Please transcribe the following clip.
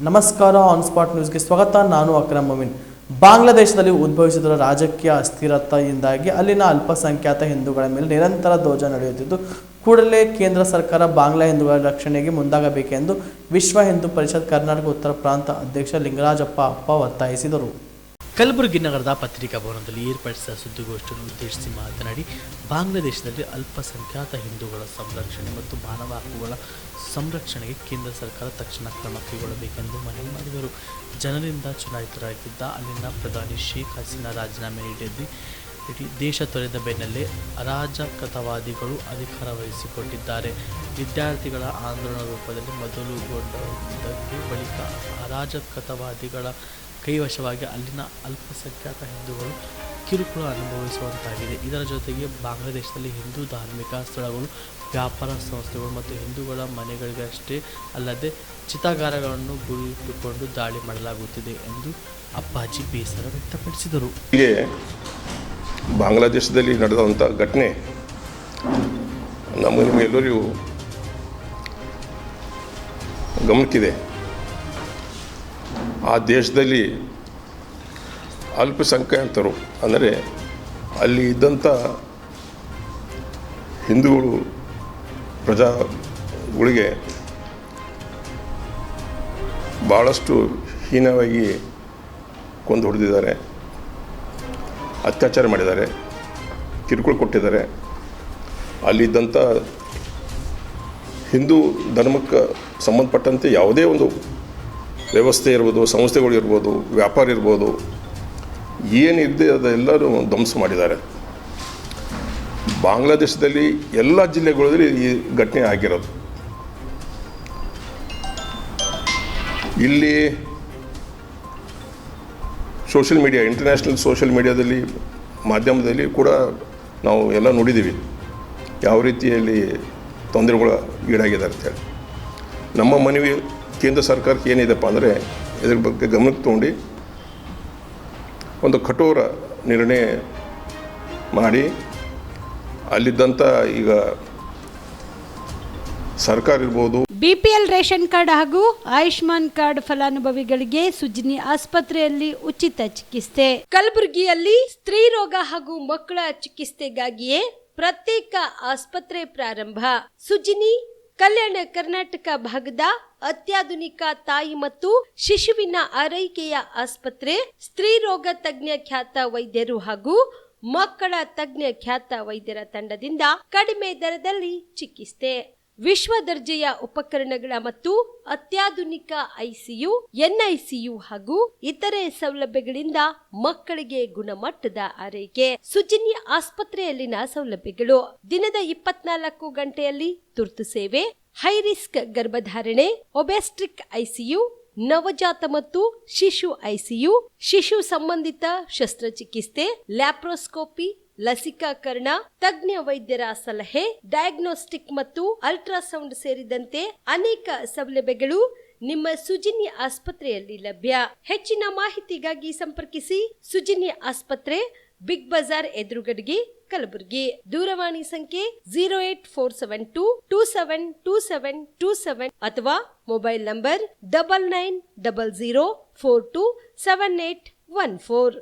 ನಮಸ್ಕಾರ. On spot ನ್ಯೂಸ್ಗೆ ಸ್ವಾಗತ. ನಾನು ಅಕ್ರಮ್ ಮೊಮಿನ್. ಬಾಂಗ್ಲಾದೇಶದಲ್ಲಿ ಉದ್ಭವಿಸಿದ ರಾಜಕೀಯ ಅಸ್ಥಿರತೆಯಿಂದಾಗಿ ಅಲ್ಲಿನ ಅಲ್ಪಸಂಖ್ಯಾತ ಹಿಂದೂಗಳ ಮೇಲೆ ನಿರಂತರ ದೌರ್ಜನ್ಯ ನಡೆಯುತ್ತಿದ್ದು, ಕೂಡಲೇ ಕೇಂದ್ರ ಸರ್ಕಾರ ಬಾಂಗ್ಲಾ ಹಿಂದೂಗಳ ರಕ್ಷಣೆಗೆ ಮುಂದಾಗಬೇಕೆಂದು ವಿಶ್ವ ಹಿಂದೂ ಪರಿಷತ್ ಕರ್ನಾಟಕ ಉತ್ತರ ಪ್ರಾಂತ ಅಧ್ಯಕ್ಷ ಲಿಂಗರಾಜಪ್ಪ ಅಪ್ಪ ಒತ್ತಾಯಿಸಿದರು. ಕಲಬುರಗಿ ನಗರದ ಪತ್ರಿಕಾ ಭವನದಲ್ಲಿ ಏರ್ಪಡಿಸಿದ ಸುದ್ದಿಗೋಷ್ಠಿಯನ್ನು ಉದ್ದೇಶಿಸಿ ಮಾತನಾಡಿ, ಬಾಂಗ್ಲಾದೇಶದಲ್ಲಿ ಅಲ್ಪಸಂಖ್ಯಾತ ಹಿಂದೂಗಳ ಸಂರಕ್ಷಣೆ ಮತ್ತು ಮಾನವ ಹಕ್ಕುಗಳ ಸಂರಕ್ಷಣೆಗೆ ಕೇಂದ್ರ ಸರ್ಕಾರ ತಕ್ಷಣ ಕ್ರಮ ಕೈಗೊಳ್ಳಬೇಕೆಂದು ಮನವಿ ಮಾಡಿದರು. ಜನರಿಂದ ಚುನಾಯಿತರಾಗಿದ್ದ ಅಲ್ಲಿನ ಪ್ರಧಾನಿ ಶೇಖ್ ಹಸೀನಾ ರಾಜೀನಾಮೆ ನೀಡಿದ್ದು, ದೇಶ ತೊರೆದ ಬೆನ್ನಲ್ಲೇ ಅರಾಜಕತಾವಾದಿಗಳು ಅಧಿಕಾರ ವಹಿಸಿಕೊಂಡಿದ್ದಾರೆ. ವಿದ್ಯಾರ್ಥಿಗಳ ಆಂದೋಲನ ರೂಪದಲ್ಲಿ ಮೊದಲುಗೊಂಡದ್ದಕ್ಕೆ ಬಳಿಕ ಅರಾಜಕತಾವಾದಿಗಳ ಕೈವಶವಾಗಿ ಅಲ್ಲಿನ ಅಲ್ಪಸಂಖ್ಯಾತ ಹಿಂದೂಗಳು ಕಿರುಕುಳ ಅನುಭವಿಸುವಂತಾಗಿದೆ. ಇದರ ಜೊತೆಗೆ ಬಾಂಗ್ಲಾದೇಶದಲ್ಲಿ ಹಿಂದೂ ಧಾರ್ಮಿಕ ಸ್ಥಳಗಳು, ವ್ಯಾಪಾರ ಸಂಸ್ಥೆಗಳು ಮತ್ತು ಹಿಂದೂಗಳ ಮನೆಗಳಿಗಷ್ಟೇ ಅಲ್ಲದೆ ಚಿತಾಗಾರಗಳನ್ನು ಗುರಿಯಿಟ್ಟುಕೊಂಡು ದಾಳಿ ಮಾಡಲಾಗುತ್ತಿದೆ ಎಂದು ಅಪ್ಪಾಜಿ ಬೇಸರ ವ್ಯಕ್ತಪಡಿಸಿದರು. ಹೀಗೆ ಬಾಂಗ್ಲಾದೇಶದಲ್ಲಿ ನಡೆದಂಥ ಘಟನೆ ನಿಮಗೆಲ್ಲರಿಗೂ ಗಮನಕ್ಕಿದೆ. ಆ ದೇಶದಲ್ಲಿ ಅಲ್ಪಸಂಖ್ಯಾತರು ಅಂದರೆ ಅಲ್ಲಿ ಇದ್ದಂಥ ಹಿಂದೂಗಳು ಪ್ರಜೆಗಳಿಗೆ ಭಾಳಷ್ಟು ಹೀನವಾಗಿ ಕೊಂದು ಹೊಡೆದಿದ್ದಾರೆ, ಅತ್ಯಾಚಾರ ಮಾಡಿದ್ದಾರೆ, ಕಿರುಕುಳ ಕೊಟ್ಟಿದ್ದಾರೆ. ಅಲ್ಲಿದ್ದಂಥ ಹಿಂದೂ ಧರ್ಮಕ್ಕೆ ಸಂಬಂಧಪಟ್ಟಂತೆ ಯಾವುದೇ ಒಂದು ವ್ಯವಸ್ಥೆ ಇರ್ಬೋದು, ಸಂಸ್ಥೆಗಳು ಇರ್ಬೋದು, ವ್ಯಾಪಾರ ಇರ್ಬೋದು, ಏನಿದೆ ಅದೆಲ್ಲರೂ ಧ್ವಂಸ ಮಾಡಿದ್ದಾರೆ. ಬಾಂಗ್ಲಾದೇಶದಲ್ಲಿ ಎಲ್ಲ ಜಿಲ್ಲೆಗಳಲ್ಲಿ ಈ ಘಟನೆ ಆಗಿರೋದು. ಇಲ್ಲಿ ಸೋಷಿಯಲ್ ಮೀಡಿಯಾ, ಇಂಟರ್ನ್ಯಾಷನಲ್ ಸೋಷಿಯಲ್ ಮೀಡಿಯಾದಲ್ಲಿ, ಮಾಧ್ಯಮದಲ್ಲಿ ಕೂಡ ನಾವು ಎಲ್ಲ ನೋಡಿದ್ದೀವಿ ಯಾವ ರೀತಿಯಲ್ಲಿ ತೊಂದರೆಗಳು ಈಡಾಗಿದ್ದಾರೆ ಅಂತೇಳಿ. ನಮ್ಮ ಮನವಿ ಕೇಂದ್ರ ಸರ್ಕಾರಕ್ಕೆ ಏನಿದೆಪ್ಪ ಅಂದರೆ ಇದ್ರ ಬಗ್ಗೆ ಗಮನಕ್ಕೆ ತೊಗೊಂಡು ಒಂದು ಕಠೋರ ನಿರ್ಣಯ ಮಾಡಿ ಅಲ್ಲಿದ್ದಂಥ ಈಗ ಸರ್ಕಾರ ಇರ್ಬೋದು, ಬಿಪಿಎಲ್ ರೇಷನ್ ಕಾರ್ಡ್ ಹಾಗೂ ಆಯುಷ್ಮಾನ್ ಕಾರ್ಡ್ ಫಲಾನುಭವಿಗಳಿಗೆ ಸುಜ್ನಿ ಆಸ್ಪತ್ರೆಯಲ್ಲಿ ಉಚಿತ ಚಿಕಿತ್ಸೆ. ಕಲಬುರಗಿಯಲ್ಲಿ ಸ್ತ್ರೀ ರೋಗ ಹಾಗೂ ಮಕ್ಕಳ ಚಿಕಿತ್ಸೆಗಾಗಿಯೇ ಪ್ರತ್ಯೇಕ ಆಸ್ಪತ್ರೆ ಪ್ರಾರಂಭ. ಸುಜ್ನಿ ಕಲ್ಯಾಣ ಕರ್ನಾಟಕ ಭಾಗದ ಅತ್ಯಾಧುನಿಕ ತಾಯಿ ಮತ್ತು ಶಿಶುವಿನ ಆರೈಕೆಯ ಆಸ್ಪತ್ರೆ. ಸ್ತ್ರೀ ರೋಗ ತಜ್ಞ ಖ್ಯಾತ ವೈದ್ಯರು ಹಾಗೂ ಮಕ್ಕಳ ತಜ್ಞ ಖ್ಯಾತ ವೈದ್ಯರ ತಂಡದಿಂದ ಕಡಿಮೆ ದರದಲ್ಲಿ ಚಿಕಿತ್ಸೆ, ವಿಶ್ವ ದರ್ಜೆಯ ಉಪಕರಣಗಳ ಮತ್ತು ಅತ್ಯಾಧುನಿಕ ಐಸಿಯು, ಎನ್ಐಸಿಯು ಹಾಗೂ ಇತರೆ ಸೌಲಭ್ಯಗಳಿಂದ ಮಕ್ಕಳಿಗೆ ಗುಣಮಟ್ಟದ ಆರೈಕೆ. ಸುಜ್ನಿ ಆಸ್ಪತ್ರೆಯಲ್ಲಿನ ಸೌಲಭ್ಯಗಳು: ದಿನದ 24 ಗಂಟೆಯಲ್ಲಿ ತುರ್ತು ಸೇವೆ, ಹೈ ರಿಸ್ಕ್ ಗರ್ಭಧಾರಣೆ, ಒಬೆಸ್ಟ್ರಿಕ್ ಐಸಿಯು, ನವಜಾತ ಮತ್ತು ಶಿಶು ಐಸಿಯು, ಶಿಶು ಸಂಬಂಧಿತ ಶಸ್ತ್ರಚಿಕಿತ್ಸೆ, ಲ್ಯಾಪ್ರೋಸ್ಕೋಪಿ, ಲಸಿಕಾಕರಣ, ತಜ್ಞ ವೈದ್ಯರ ಸಲಹೆ, ಡಯಾಗ್ನೋಸ್ಟಿಕ್ ಮತ್ತು ಅಲ್ಟ್ರಾಸೌಂಡ್ ಸೇರಿದಂತೆ ಅನೇಕ ಸೌಲಭ್ಯಗಳು ನಿಮ್ಮ ಸುಜ್ನಿ ಆಸ್ಪತ್ರೆಯಲ್ಲಿ ಲಭ್ಯ. ಹೆಚ್ಚಿನ ಮಾಹಿತಿಗಾಗಿ ಸಂಪರ್ಕಿಸಿ ಸುಜ್ನಿ ಆಸ್ಪತ್ರೆ, ಬಿಗ್ ಬಜಾರ್ ಎದುರುಗಡೆಗೆ, ಕಲಬುರಗಿ. ದೂರವಾಣಿ ಸಂಖ್ಯೆ 08472727227 ಅಥವಾ ಮೊಬೈಲ್ ನಂಬರ್ 9900427814.